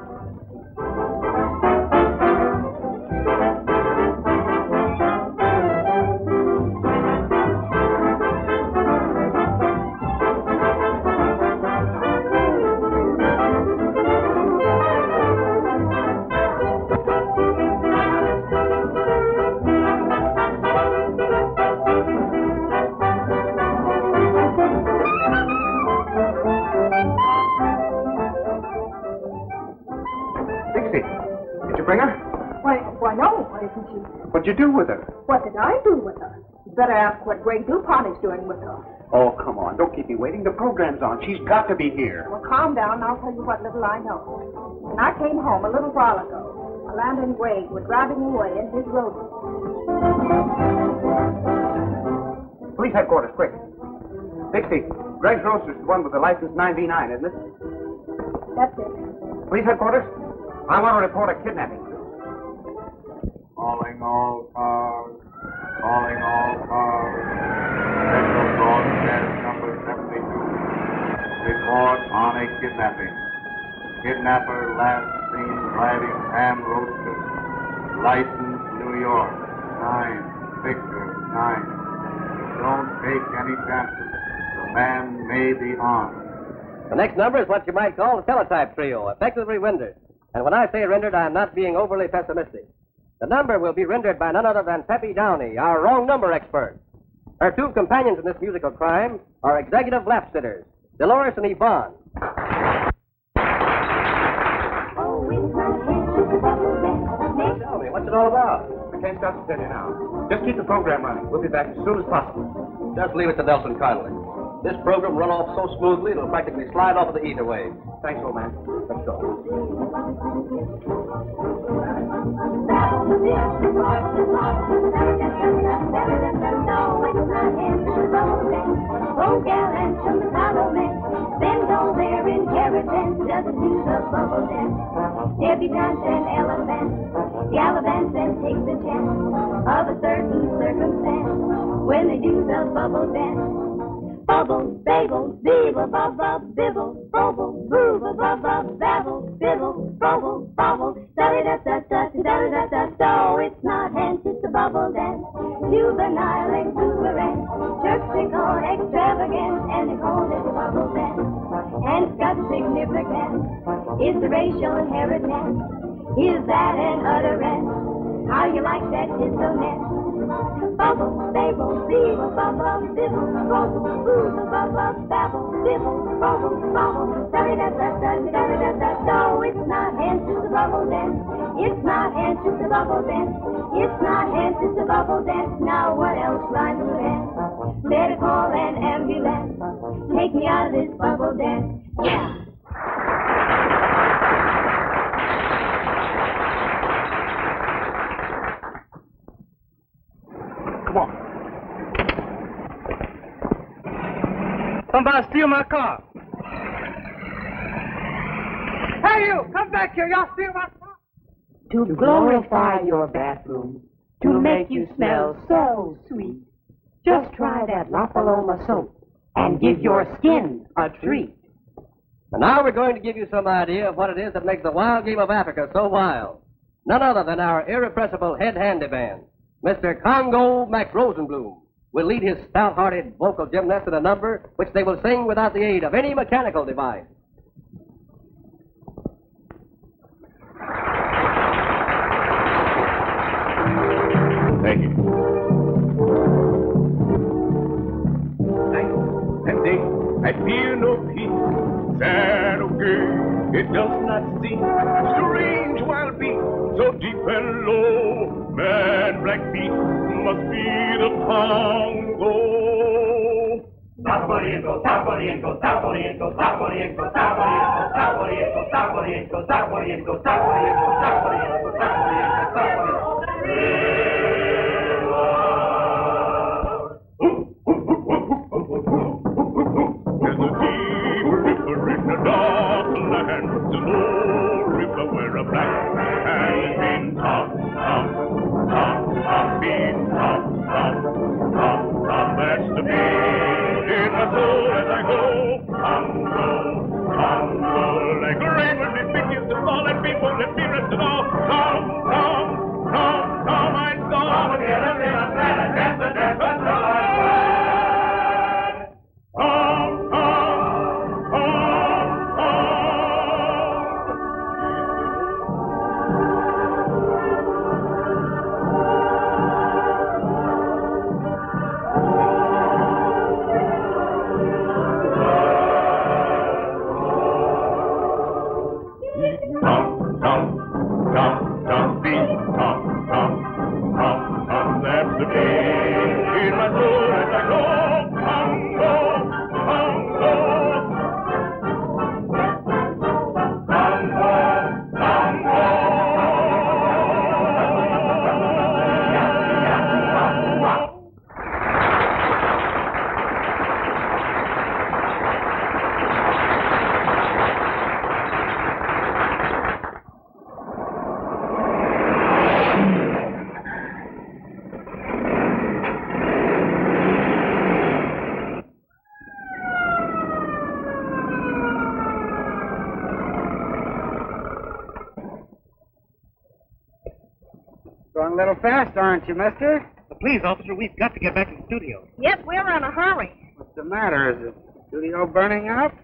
Why, no. Why isn't she? What'd you do with her? What did I do with her? You better ask what Greg DuPont is doing with her. Oh, come on. Don't keep me waiting. The program's on. She's got to be here. Well, calm down, and I'll tell you what little I know. When I came home a little while ago, Orlando and Greg were driving away in his roadster. Police headquarters, quick. Dixie, Greg's roaster's the one with the license 9V9, isn't it? That's it. Police headquarters, I want to report a kidnapping. Calling all cars. Calling all cars. Special broadcast number 72. Report on a kidnapping. Kidnapper last seen driving ham roadster. License New York. 9. Victor 9. Don't take any chances. The man may be armed. The next number is what you might call the teletype trio, effectively rendered. And when I say rendered, I'm not being overly pessimistic. The number will be rendered by none other than Peppy Downey, our wrong number expert. Her two companions in this musical crime are executive lap sitters, Dolores and Yvonne. Tell me, what's it all about? I can't stop to tell you now. Just keep the program running. We'll be back as soon as possible. Just leave it to Nelson Conley. This program run off so smoothly it'll practically slide off of the ether wave. Thanks, old man. Let's go. Oh, gallant from the Apollo men, bend all their inheritance just to the bubble dance. Debutantes and elephants, gallivants and take the chance of a certain circumstance when they do the bubble dance. Bubble, babble, beeble, bubble, bibble, bubble, booble, bubble, babble, bibble, bubble, bubble, da-da-da-da-da-da-da-da-da. It's not hence, it's a bubble dance. Juvenile, exuberant, terpsichore, extravagant, and they call it a bubble dance. And it's got significance. Is the racial inheritance? Is that an utterance? How you like that dissonance? Bubble, babble, beeble, bubble, bibble, bubble, booble, bubble, babble, bibble, bubble, bubble, da-da-da-da-da-da-da-da-da. It's not hence, it's a bubble dance. It's not hence, it's a bubble dance. It's not hence, it's a bubble dance. Now what else rhymes with dance? Better call an ambulance. Take me out of this bubble dance. Yeah. Somebody steal my car. Hey, you! Come back here! Y'all steal my car! To glorify your bathroom, to make you smell so sweet, just try that La Paloma soap and give your skin a treat. And now we're going to give you some idea of what it is that makes the wild game of Africa so wild. None other than our irrepressible head handy band, Mr. Congo Mac Rosenblum, will lead his stout-hearted vocal gymnasts in a number which they will sing without the aid of any mechanical device. Thank you. Night and day, I feel no peace, sad or gay, it does not seem strange wild beat, so deep and low, mad black beat must be the Congo. Saporiento, saporiento, saporiento, saporiento, saporiento, saporiento, saporiento, saporiento, saporiento, saporiento, saporiento, saporiento. There's a deep river in the dark land, the old river where a black man has been that's the beat in my soul as I go. Congo, Congo, like a rain when it begins to fall and people let me rest it all. Come, my song. Come again and then I'm glad I dance and dance until I'm glad. Come. a little fast, aren't you, mister? Please, officer, we've got to get back to the studio. Yes, we're in a hurry. What's the matter? Is the studio burning up?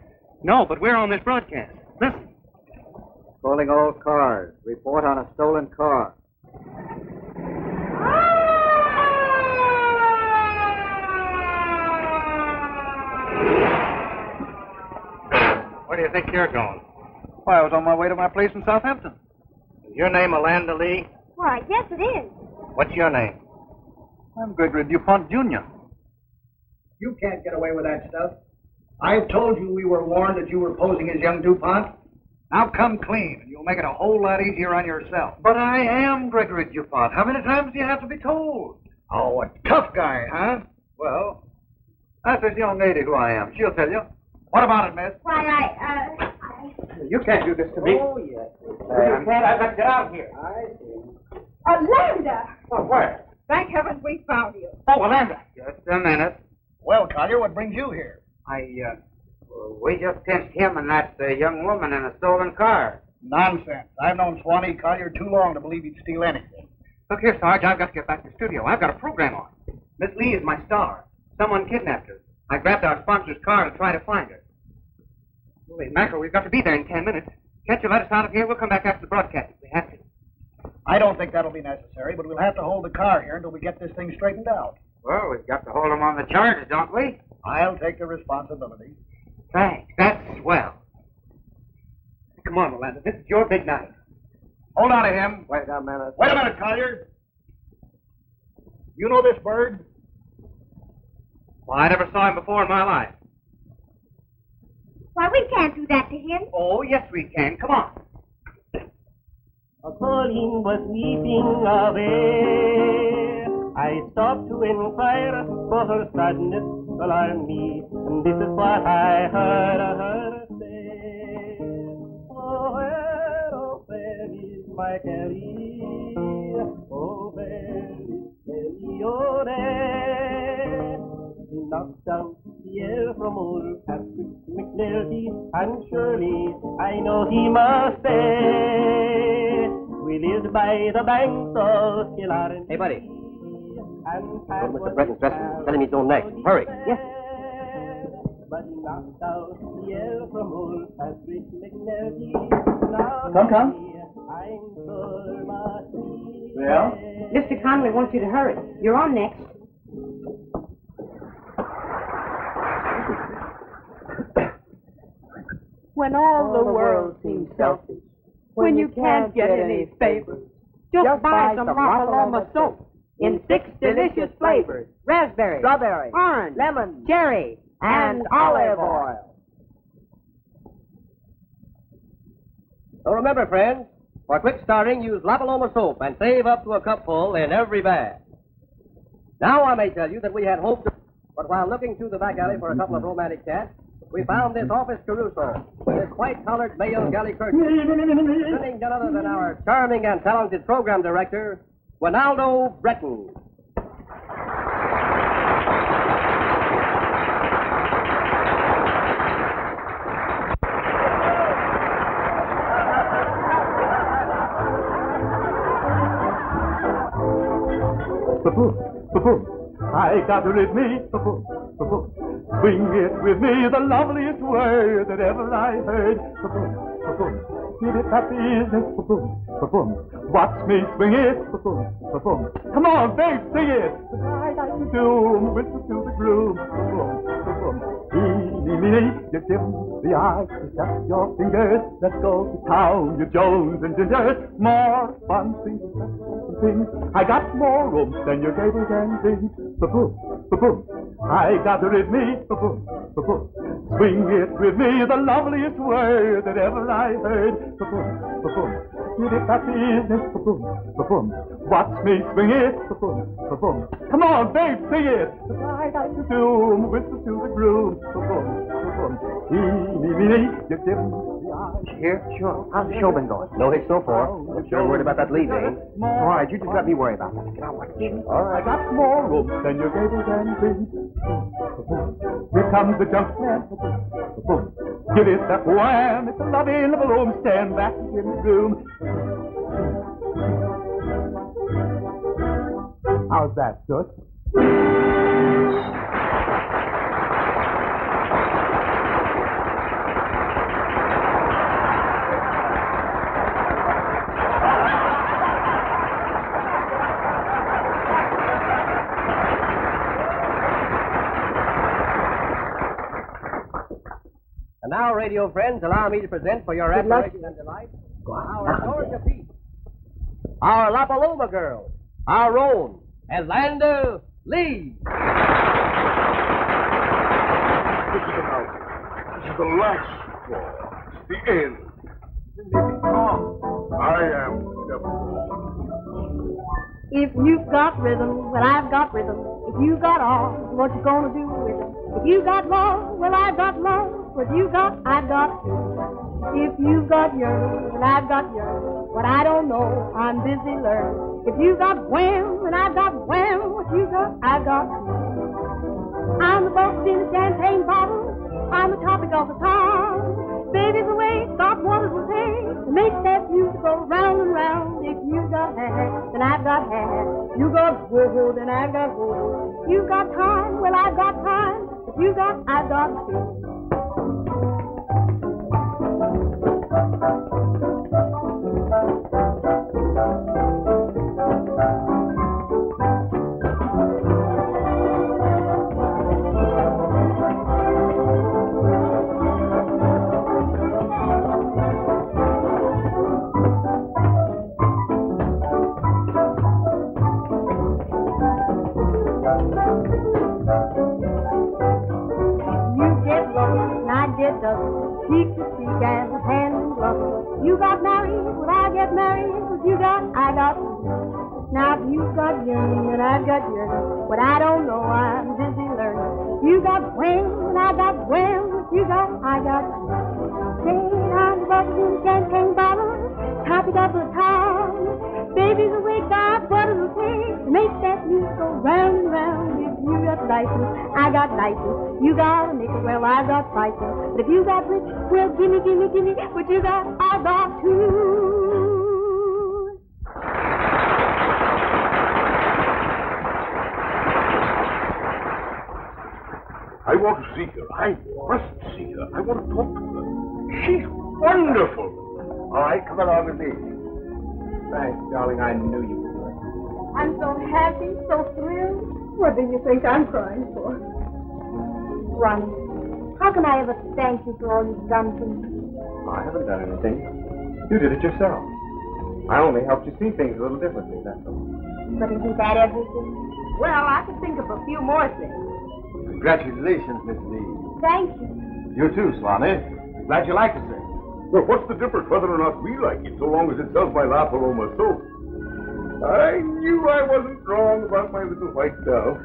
No, but we're on this broadcast. Listen. Calling all cars. Report on a stolen car. Where do you think you're going? Why, I was on my way to my place in Southampton. Is your name Alanda Lee? Why, yes, it is. What's your name? I'm Gregory DuPont, Jr. You can't get away with that stuff. I told you we were warned that you were posing as young DuPont. Now come clean, and you'll make it a whole lot easier on yourself. But I am Gregory DuPont. How many times do you have to be told? Oh, a tough guy, huh? Well, that's this young lady who I am. She'll tell you. What about it, miss? Why, You can't do this to me. Oh, yes. You can't. I've got to get out of here. I see. Alanda! Oh, where? Thank heavens we found you. Oh, Alanda. Just a minute. Well, Collier, what brings you here? We just pinched him and that young woman in a stolen car. Nonsense. I've known Swanee Collier too long to believe he'd steal anything. Look here, Sarge, I've got to get back to the studio. I've got a program on. Miss Lee is my star. Someone kidnapped her. I grabbed our sponsor's car and tried to find her. Holy mackerel, we've got to be there in 10 minutes. Can't you let us out of here? We'll come back after the broadcast if we have to. I don't think that'll be necessary, but we'll have to hold the car here until we get this thing straightened out. Well, we've got to hold him on the charges, don't we? I'll take the responsibility. Thanks. That's swell. Come on, Orlando. This is your big night. Hold on to him. Wait a minute. Wait a minute, Collier. You know this bird? Well, I never saw him before in my life. why, we can't do that to him. Oh, yes, we can. Come on. Pauline was weeping away. I stopped to inquire, for her sadness alarmed me, and this is what I heard her say. Oh, where is my Kelly? Oh, where is Kelly O'Reilly? He knocked down the air from old Patrick McNulty, and surely I know he must stay. We lived by the banks of Killarney. Hey, buddy. Go to Mr. Bretton's dressing room. Tell him he's going next. Hurry. Yes. But he knocked out the air from old Patrick McNulty. Come. I'm sure must be. Well? Mr. Conley wants you to hurry. You're on next. When all the world seems selfish, when you can't get any favors, just buy some Rafaloma soap in 6 delicious flavors: raspberry, Strawberry, orange, lemon, cherry, and olive oil. So remember, friends, for quick starting, use La Paloma soap and save up to a cupful in every bath. Now I may tell you that we had hoped to, but while looking through the back alley for a couple of romantic chats, we found this Office Caruso with his white-collared male galley curtain, sitting none other than our charming and talented program director, Winaldo Bretton. I got it with me. Swing it with me, the loveliest word that ever I heard. Give it that business. Watch me swing it. Come on, babe, sing it. I like to do, whistle to the groove. Eeny, meeny, you give the eye, you snap your fingers. Let's go to town, you Jones and Gingers. More fun things, I got more room than your gables and things. I got it with me. Swing it with me, the loveliest word that ever I heard. Give it that business. Watch me swing it. Come on, babe, sing it. I like to do, whistle to the groove. Eeny, meeny, you give the eye. Here? Sure. How's the show been going? No hit so far. I'm sure worried about that lead, eh? All right, you just let me worry about that. Get on, what? All right. I got more room than your gables and things. Here comes the junk man. Give it that wham. It's a lovely little room. Stand back and give me room. How's that, Soot? And now, radio friends, allow me to present for your admiration and delight our Georgia Peach, our La Paloma girl, our own Atlanta Lee. This is the last straw. It's the end. I am never. If you've got rhythm, well, I've got rhythm. If you got all, what you gonna do with it? If you got love, well, I've got love. What you got, I've got too. If you've got yearning, well, I've got yearning. What I don't know, I'm busy learning. If you got wham, and I've got wham. What you got, I've got too. I'm the boss in a champagne bottle. I'm the topic of the town. Baby's away, got one of the things to make that music go round and round. If you got hair, then I've got hair. You got wood, then I've got wood. You got time, well, I've got time. If you got, I've got too. Cheek to cheek and hand in glove. You got married, when I get married, what you got, I got you. Now if you've got yearning and I've got yearning, what I don't know, I'm busy learning. You got wham and I got wham, what you got, I got you. Say I'm the boss in champagne bottle, topic of the town. Baby's awake, got butter to say, to make that music go round and round. If you got license, I got license. You got a nickel, well, I got fighting. But if you got rich, well, gimme, gimme, gimme. What you got, I got too. I want to see her. I must see her. I want to talk to her. She's wonderful. All right, come along with me. Thanks, darling. I knew you would. I'm so happy, so thrilled. What do you think I'm crying for? Ronnie, how can I ever thank you for all you've done for me? I haven't done anything. You did it yourself. I only helped you see things a little differently, that's all. But isn't that everything? Well, I could think of a few more things. Congratulations, Miss Lee. Thank you. You too, Swanee. Glad you like to sing. Well, what's the difference whether or not we like it, so long as it sells my La Paloma soap? I knew I wasn't wrong about my little white dove.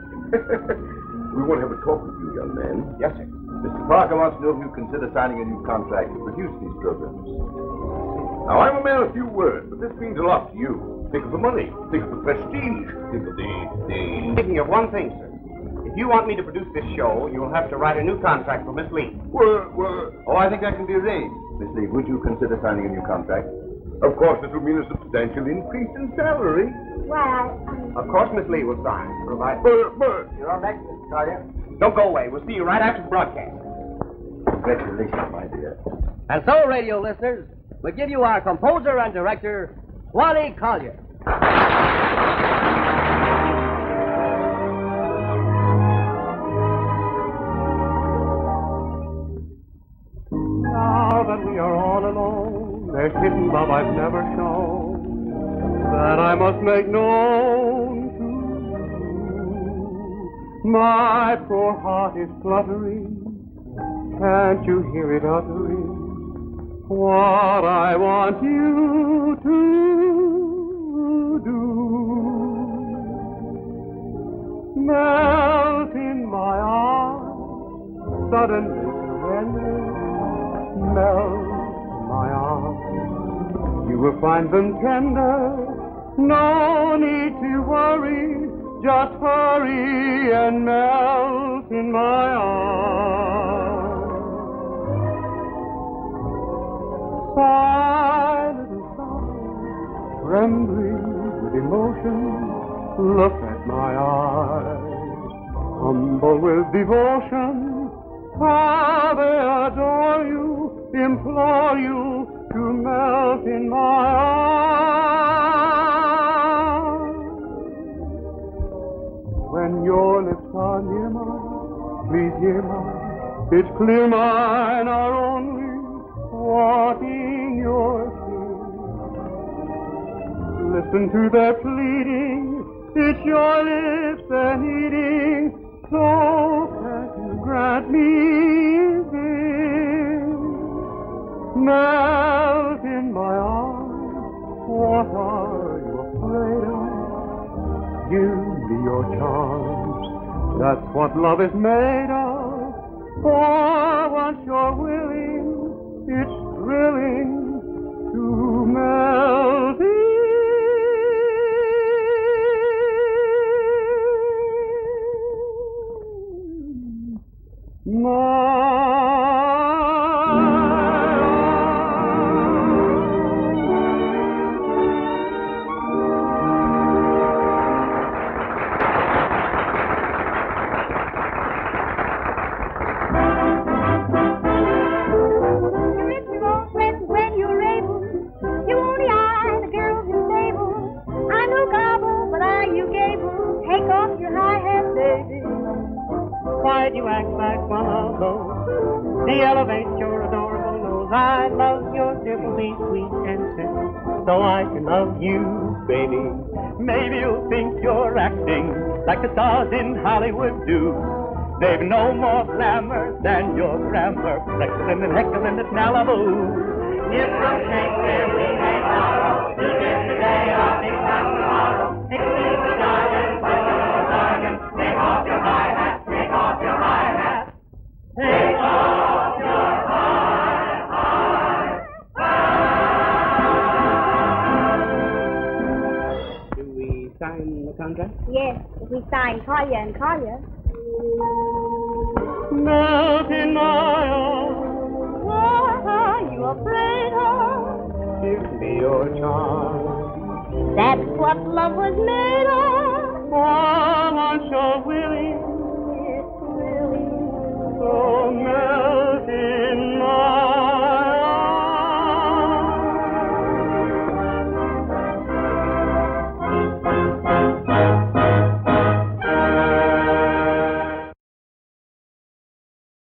We want to have a talk with you, young man. Yes, sir. Mr. Parker wants to know if you consider signing a new contract to produce these programs. Now, I'm a man of few words, but this means a lot to you. Think of the money. Think of the prestige. Think of the... Thinking of one thing, sir. If you want me to produce this show, you'll have to write a new contract for Miss Lee. Well... Oh, I think that can be arranged. Miss Lee, would you consider signing a new contract? Of course, it will mean a substantial increase in salary. Why, Of course, Miss Lee will sign, provided... But... You're on next, Mr. Collier. Don't go away. We'll see you right after the broadcast. Congratulations, my dear. And so, radio listeners, we give you our composer and director, Swanee Collier. Now that we are all alone, there's hidden love I've never shown that I must make known to you. My poor heart is fluttering. Can't you hear it uttering what I want you to do? Melt in my arms, suddenly surrendering. Melt in my arms, you will find them tender. No need to worry, just hurry and melt in my arms. Sigh, little sigh, trembling with emotion, look at my eyes, humble with devotion, how they adore you, implore you to melt in my arms. When your lips are near mine, please hear mine. It's clear mine are only wanting your kiss. Listen to their pleading, it's your lips they're needing. So can't you grant me this? Melt in my arms, what are you afraid of? Give me your charms, that's what love is made of. For once you're willing, it's thrilling to melt in Why'd you act like one of those? To elevate your adorable nose. I love your dimply sweet and simple, so I can love you, baby. Maybe you'll think you're acting like the stars in Hollywood do. They've no more glamour than your grammar, flexing and heckling at Malibu. If from Shakespeare we may borrow, do this today, I'll think that tomorrow. Excuse the jargon, but no jargon. Take off your high hat. Take off your high hat. Take off your high. Do we sign the contract? Yes, if we sign Collier and Collier. Melt in my arms. What are you afraid of? Give me your charm. That's what love was made of. For once you're willing, It's really so melt